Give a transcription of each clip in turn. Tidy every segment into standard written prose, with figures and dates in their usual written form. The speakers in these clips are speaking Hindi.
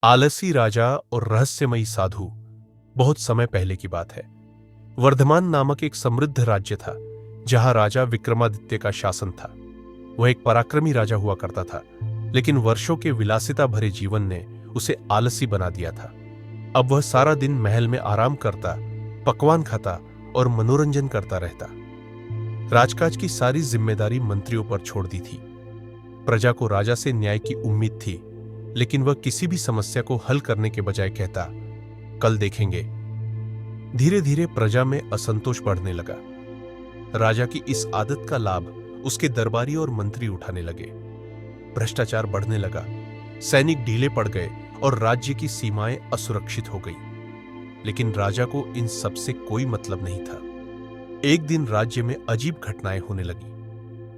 आलसी राजा और रहस्यमयी साधु। बहुत समय पहले की बात है। वर्धमान नामक एक समृद्ध राज्य था जहां राजा विक्रमादित्य का शासन था। वह एक पराक्रमी राजा हुआ करता था, लेकिन वर्षों के विलासिता भरे जीवन ने उसे आलसी बना दिया था। अब वह सारा दिन महल में आराम करता, पकवान खाता और मनोरंजन करता रहता। राजकाज की सारी जिम्मेदारी मंत्रियों पर छोड़ दी थी। प्रजा को राजा से न्याय की उम्मीद थी, लेकिन वह किसी भी समस्या को हल करने के बजाय कहता, कल देखेंगे। धीरे धीरे प्रजा में असंतोष बढ़ने लगा। राजा की इस आदत का लाभ उसके दरबारी और मंत्री उठाने लगे। भ्रष्टाचार बढ़ने लगा, सैनिक ढीले पड़ गए और राज्य की सीमाएं असुरक्षित हो गई। लेकिन राजा को इन सब से कोई मतलब नहीं था। एक दिन राज्य में अजीब घटनाएं होने लगी।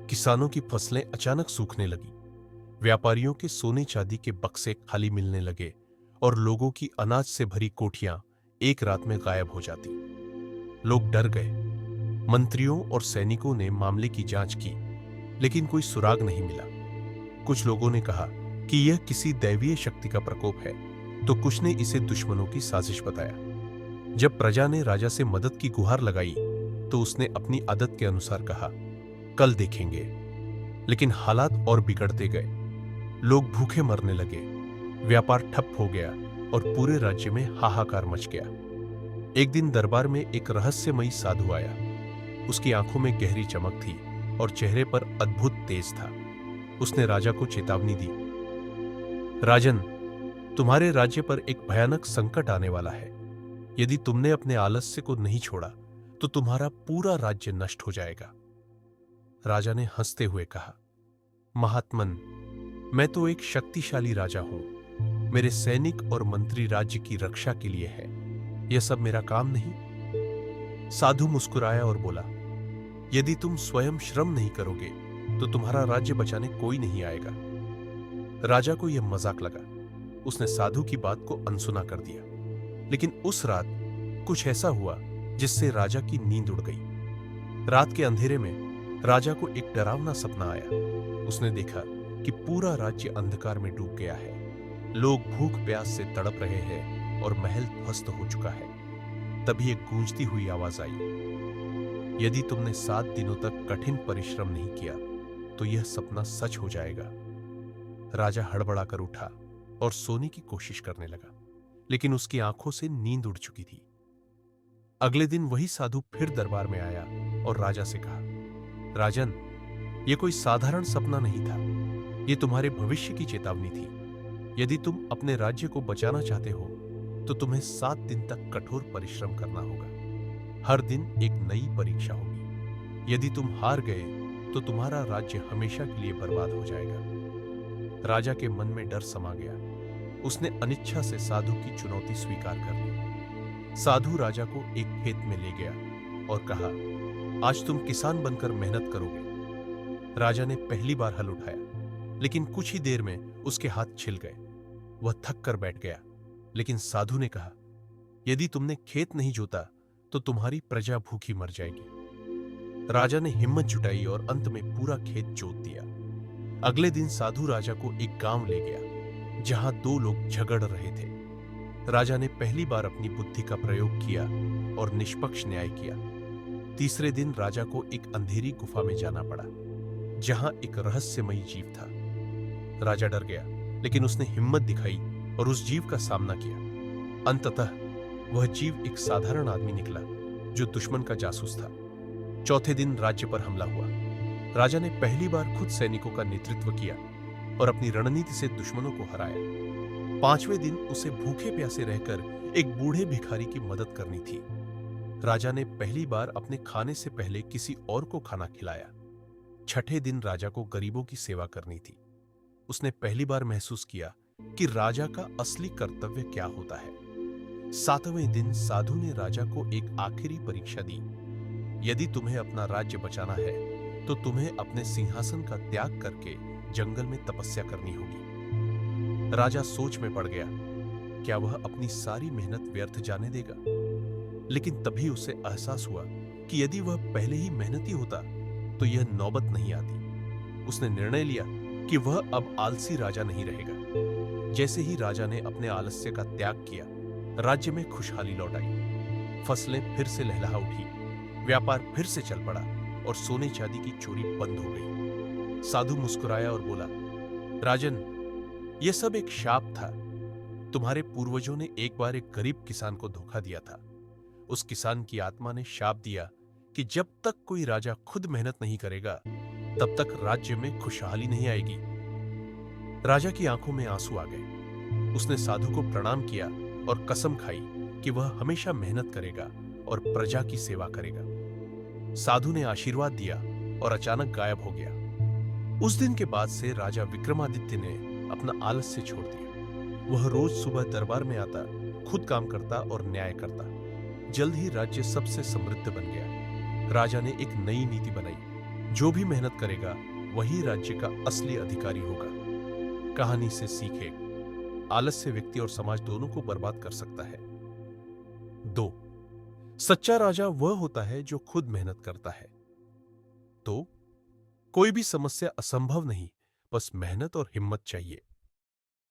किसानों की फसलें अचानक सूखने लगी, व्यापारियों के सोने चांदी के बक्से खाली मिलने लगे और लोगों की अनाज से भरी कोठियां एक रात में गायब हो जाती। लोग डर गए। मंत्रियों और सैनिकों ने मामले की जांच की, लेकिन कोई सुराग नहीं मिला। कुछ लोगों ने कहा कि यह किसी दैवीय शक्ति का प्रकोप है, तो कुछ ने इसे दुश्मनों की साजिश बताया। जब प्रजा ने राजा से मदद की गुहार लगाई, तो उसने अपनी आदत के अनुसार कहा, कल देखेंगे। लेकिन हालात और बिगड़ते गए। लोग भूखे मरने लगे, व्यापार ठप हो गया और पूरे राज्य में हाहाकार मच गया। एक दिन दरबार में एक रहस्यमयी साधु आया। उसकी आंखों में गहरी चमक थी और चेहरे पर अद्भुत तेज था। उसने राजा को चेतावनी दी, राजन, तुम्हारे राज्य पर एक भयानक संकट आने वाला है। यदि तुमने अपने आलस्य को नहीं छोड़ा तो तुम्हारा पूरा राज्य नष्ट हो जाएगा। राजा ने हंसते हुए कहा, महात्मन, मैं तो एक शक्तिशाली राजा हूं। मेरे सैनिक और मंत्री राज्य की रक्षा के लिए है। यह सब मेरा काम नहीं। साधु मुस्कुराया और बोला, यदि तुम स्वयं श्रम नहीं करोगे तो तुम्हारा राज्य बचाने कोई नहीं आएगा। राजा को यह मजाक लगा। उसने साधु की बात को अनसुना कर दिया। लेकिन उस रात कुछ ऐसा हुआ जिससे राजा की नींद उड़ गई। रात के अंधेरे में राजा को एक डरावना सपना आया। उसने देखा कि पूरा राज्य अंधकार में डूब गया है। लोग भूख प्यास से तड़प रहे हैं और महल ध्वस्त हो चुका है। तभी एक गूंजती हुई आवाज आई, यदि तुमने 7 दिनों तक कठिन परिश्रम नहीं किया तो यह सपना सच हो जाएगा। राजा हड़बड़ाकर उठा और सोने की कोशिश करने लगा, लेकिन उसकी आंखों से नींद उड़ चुकी थी। अगले दिन वही साधु फिर दरबार में आया और राजा से कहा, राजन, यह कोई साधारण सपना नहीं था। यह तुम्हारे भविष्य की चेतावनी थी। यदि तुम अपने राज्य को बचाना चाहते हो तो तुम्हें 7 दिन तक कठोर परिश्रम करना होगा। हर दिन एक नई परीक्षा होगी। यदि तुम हार गए तो तुम्हारा राज्य हमेशा के लिए बर्बाद हो जाएगा। राजा के मन में डर समा गया। उसने अनिच्छा से साधु की चुनौती स्वीकार कर ली। साधु राजा को एक खेत में ले गया और कहा, आज तुम किसान बनकर मेहनत करोगे। राजा ने पहली बार हल उठाया, लेकिन कुछ ही देर में उसके हाथ छिल गए। वह थक कर बैठ गया। लेकिन साधु ने कहा, यदि तुमने खेत नहीं जोता तो तुम्हारी प्रजा भूखी मर जाएगी। राजा ने हिम्मत जुटाई और अंत में पूरा खेत जोत दिया। अगले दिन साधु राजा को एक गांव ले गया जहां 2 लोग झगड़ रहे थे। राजा ने पहली बार अपनी बुद्धि का प्रयोग किया और निष्पक्ष न्याय किया। तीसरे दिन राजा को एक अंधेरी गुफा में जाना पड़ा जहां एक रहस्यमयी जीव था। राजा डर गया, लेकिन उसने हिम्मत दिखाई और उस जीव का सामना किया। अंततः वह जीव एक साधारण आदमी निकला जो दुश्मन का जासूस था। चौथे दिन राज्य पर हमला हुआ। राजा ने पहली बार खुद सैनिकों का नेतृत्व किया और अपनी रणनीति से दुश्मनों को हराया। 5वें दिन उसे भूखे प्यासे रहकर एक बूढ़े भिखारी की मदद करनी थी। राजा ने पहली बार अपने खाने से पहले किसी और को खाना खिलाया। 6ठे दिन राजा को गरीबों की सेवा करनी थी। उसने पहली बार महसूस किया कि राजा का असली कर्तव्य क्या होता है। 7वें दिन साधु ने राजा को एक आखिरी परीक्षा दी। यदि तुम्हें अपना राज्य बचाना है तो तुम्हें अपने सिंहासन का त्याग करके जंगल में तपस्या करनी होगी। राजा सोच में पड़ गया, क्या वह अपनी सारी मेहनत व्यर्थ जाने देगा? लेकिन तभी उसे एहसास हुआ कि यदि वह पहले ही मेहनती होता तो यह नौबत नहीं आती। उसने निर्णय लिया कि वह अब आलसी राजा नहीं रहेगा। जैसे ही राजा ने अपने आलस्य का त्याग किया, राज्य में खुशहाली लौट आई। फसलें फिर से लहलहा उठी, व्यापार फिर से चल पड़ा और सोने चांदी की चोरी बंद हो गई। साधु मुस्कुराया और बोला, राजन, यह सब एक शाप था। तुम्हारे पूर्वजों ने एक बार एक गरीब किसान को धोखा दिया था। उस किसान की आत्मा ने शाप दिया कि जब तक कोई राजा खुद मेहनत नहीं करेगा, तब तक राज्य में खुशहाली नहीं आएगी। राजा की आंखों में आंसू आ गए। उसने साधु को प्रणाम किया और कसम खाई कि वह हमेशा मेहनत करेगा और प्रजा की सेवा करेगा। साधु ने आशीर्वाद दिया और अचानक गायब हो गया। उस दिन के बाद से राजा विक्रमादित्य ने अपना आलस्य छोड़ दिया। वह रोज सुबह दरबार में आता, खुद काम करता और न्याय करता। जल्द ही राज्य सबसे समृद्ध बन गया। राजा ने एक नई नीति बनाई, जो भी मेहनत करेगा वही राज्य का असली अधिकारी होगा। कहानी से सीखे, आलस्य व्यक्ति और समाज दोनों को बर्बाद कर सकता है। 2. सच्चा राजा वह होता है जो खुद मेहनत करता है। तो कोई भी समस्या असंभव नहीं, बस मेहनत और हिम्मत चाहिए।